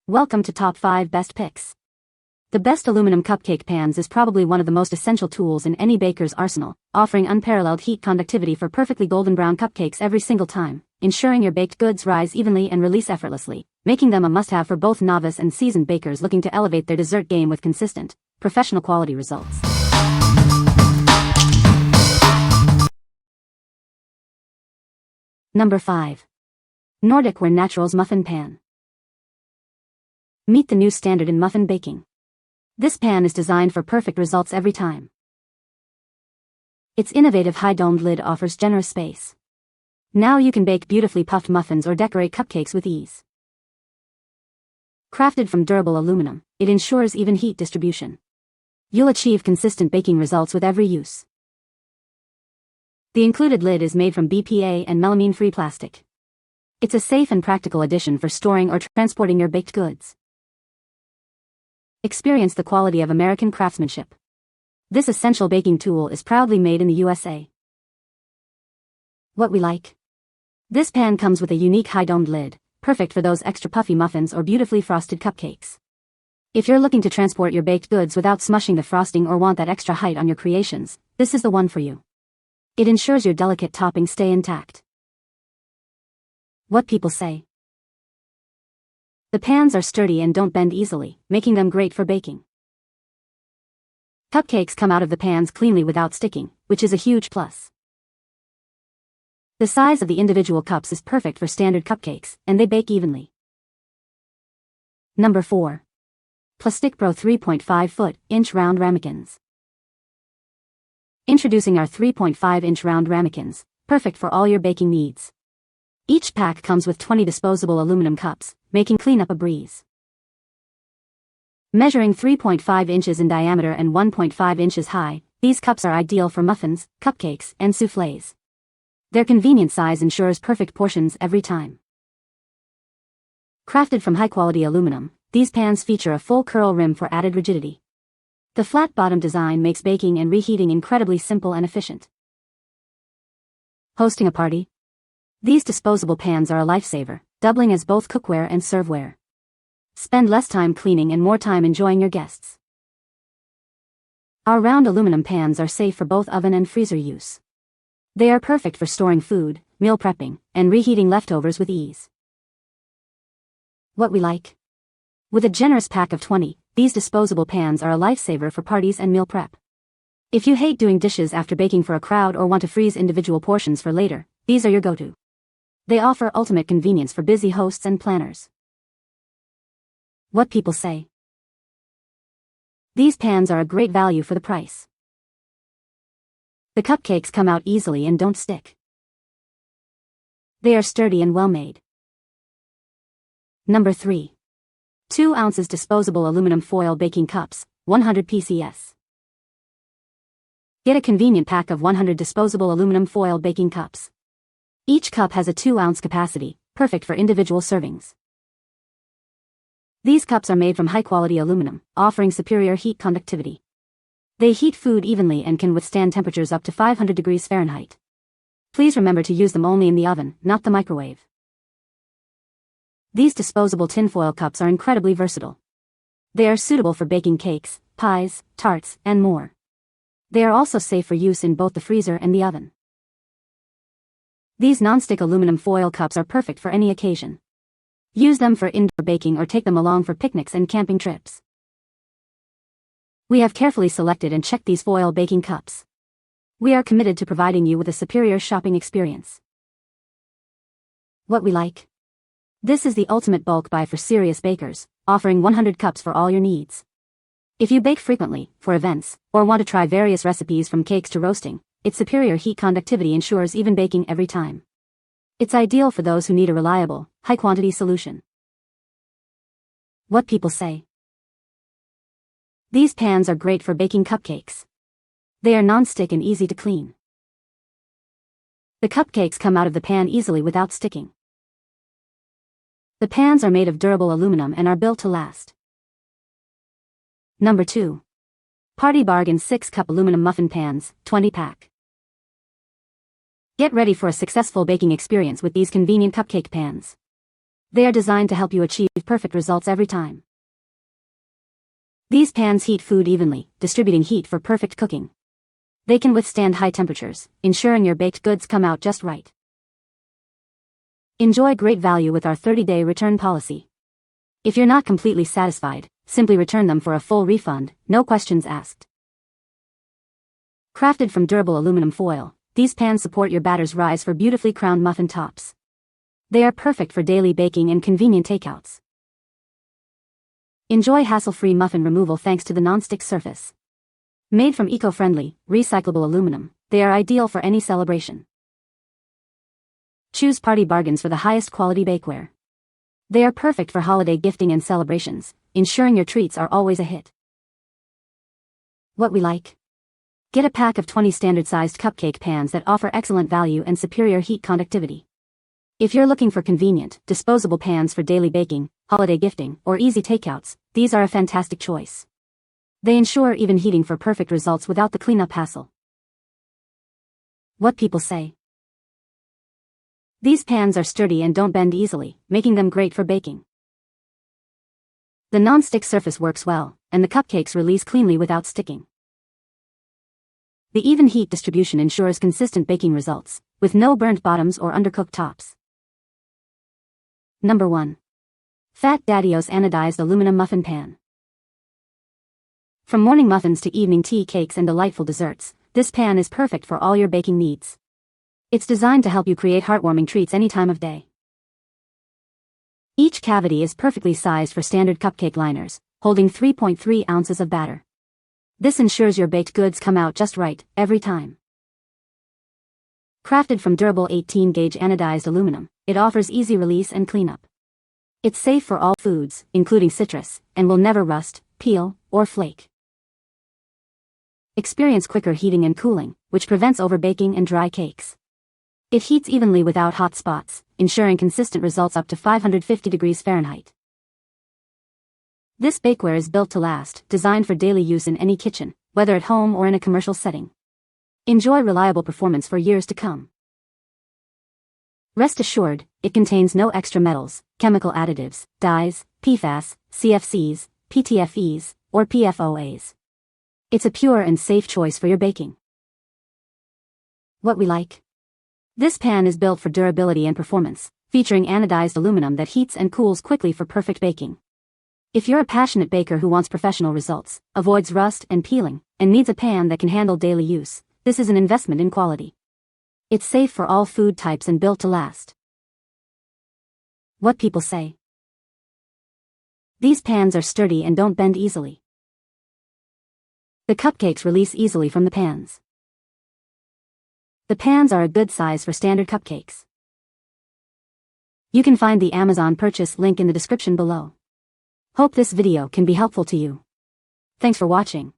Welcome to Top 5 Best Picks. The best aluminum cupcake pans is probably one of the most essential tools in any baker's arsenal, offering unparalleled heat conductivity for perfectly golden brown cupcakes every single time, ensuring your baked goods rise evenly and release effortlessly, making them a must-have for both novice and seasoned bakers looking to elevate their dessert game with consistent, professional quality results. Number 5. Nordic Ware Naturals Muffin Pan. Meet the new standard in muffin baking. This pan is designed for perfect results every time. Its innovative high-domed lid offers generous space. Now you can bake beautifully puffed muffins or decorate cupcakes with ease. Crafted from durable aluminum, it ensures even heat distribution. You'll achieve consistent baking results with every use. The included lid is made from BPA and melamine-free plastic. It's a safe and practical addition for storing or transporting your baked goods. Experience the quality of American craftsmanship. This essential baking tool is proudly made in the USA. What we like. This pan comes with a unique high-domed lid, perfect for those extra puffy muffins or beautifully frosted cupcakes. If you're looking to transport your baked goods without smushing the frosting or want that extra height on your creations, this is the one for you. It ensures your delicate toppings stay intact. What people say. The pans are sturdy and don't bend easily, making them great for baking. Cupcakes come out of the pans cleanly without sticking, which is a huge plus. The size of the individual cups is perfect for standard cupcakes, and they bake evenly. Number 4. PLASTICPRO 3.5-inch round Ramekins. Introducing our 3.5-inch round Ramekins, perfect for all your baking needs. Each pack comes with 20 disposable aluminum cups, making cleanup a breeze. Measuring 3.5 inches in diameter and 1.5 inches high, these cups are ideal for muffins, cupcakes, and soufflés. Their convenient size ensures perfect portions every time. Crafted from high-quality aluminum, these pans feature a full curl rim for added rigidity. The flat bottom design makes baking and reheating incredibly simple and efficient. Hosting a party? These disposable pans are a lifesaver, doubling as both cookware and serveware. Spend less time cleaning and more time enjoying your guests. Our round aluminum pans are safe for both oven and freezer use. They are perfect for storing food, meal prepping, and reheating leftovers with ease. What we like. With a generous pack of 20, these disposable pans are a lifesaver for parties and meal prep. If you hate doing dishes after baking for a crowd or want to freeze individual portions for later, these are your go-to. They offer ultimate convenience for busy hosts and planners. What people say. These pans are a great value for the price. The cupcakes come out easily and don't stick. They are sturdy and well-made. Number 3. 2 ounces disposable aluminum foil baking cups, 100 PCS. Get a convenient pack of 100 disposable aluminum foil baking cups. Each cup has a 2-ounce capacity, perfect for individual servings. These cups are made from high-quality aluminum, offering superior heat conductivity. They heat food evenly and can withstand temperatures up to 500 degrees Fahrenheit. Please remember to use them only in the oven, not the microwave. These disposable tinfoil cups are incredibly versatile. They are suitable for baking cakes, pies, tarts, and more. They are also safe for use in both the freezer and the oven. These non-stick aluminum foil cups are perfect for any occasion. Use them for indoor baking or take them along for picnics and camping trips. We have carefully selected and checked these foil baking cups. We are committed to providing you with a superior shopping experience. What we like. This is the ultimate bulk buy for serious bakers, offering 100 cups for all your needs. If you bake frequently, for events, or want to try various recipes from cakes to roasting, its superior heat conductivity ensures even baking every time. It's ideal for those who need a reliable, high-quantity solution. What people say. These pans are great for baking cupcakes. They are non-stick and easy to clean. The cupcakes come out of the pan easily without sticking. The pans are made of durable aluminum and are built to last. Number 2. Party Bargain 6-cup aluminum muffin pans, 20-pack. Get ready for a successful baking experience with these convenient cupcake pans. They are designed to help you achieve perfect results every time. These pans heat food evenly, distributing heat for perfect cooking. They can withstand high temperatures, ensuring your baked goods come out just right. Enjoy great value with our 30-day return policy. If you're not completely satisfied, simply return them for a full refund, no questions asked. Crafted from durable aluminum foil, these pans support your batter's rise for beautifully crowned muffin tops. They are perfect for daily baking and convenient takeouts. Enjoy hassle-free muffin removal thanks to the non-stick surface. Made from eco-friendly, recyclable aluminum, they are ideal for any celebration. Choose party bargains for the highest quality bakeware. They are perfect for holiday gifting and celebrations, ensuring your treats are always a hit. What we like? Get a pack of 20 standard-sized cupcake pans that offer excellent value and superior heat conductivity. If you're looking for convenient, disposable pans for daily baking, holiday gifting, or easy takeouts, these are a fantastic choice. They ensure even heating for perfect results without the cleanup hassle. What people say? These pans are sturdy and don't bend easily, making them great for baking. The non-stick surface works well, and the cupcakes release cleanly without sticking. The even heat distribution ensures consistent baking results, with no burnt bottoms or undercooked tops. Number 1. Fat DADDIO'S Anodized Aluminum Muffin Pan. From morning muffins to evening tea cakes and delightful desserts, this pan is perfect for all your baking needs. It's designed to help you create heartwarming treats any time of day. Each cavity is perfectly sized for standard cupcake liners, holding 3.3 ounces of batter. This ensures your baked goods come out just right, every time. Crafted from durable 18-gauge anodized aluminum, it offers easy release and cleanup. It's safe for all foods, including citrus, and will never rust, peel, or flake. Experience quicker heating and cooling, which prevents overbaking and dry cakes. It heats evenly without hot spots, ensuring consistent results up to 550 degrees Fahrenheit. This bakeware is built to last, designed for daily use in any kitchen, whether at home or in a commercial setting. Enjoy reliable performance for years to come. Rest assured, it contains no extra metals, chemical additives, dyes, PFAS, CFCs, PTFEs, or PFOAs. It's a pure and safe choice for your baking. What we like? This pan is built for durability and performance, featuring anodized aluminum that heats and cools quickly for perfect baking. If you're a passionate baker who wants professional results, avoids rust and peeling, and needs a pan that can handle daily use, this is an investment in quality. It's safe for all food types and built to last. What people say? These pans are sturdy and don't bend easily. The cupcakes release easily from the pans. The pans are a good size for standard cupcakes. You can find the Amazon purchase link in the description below. Hope this video can be helpful to you. Thanks for watching.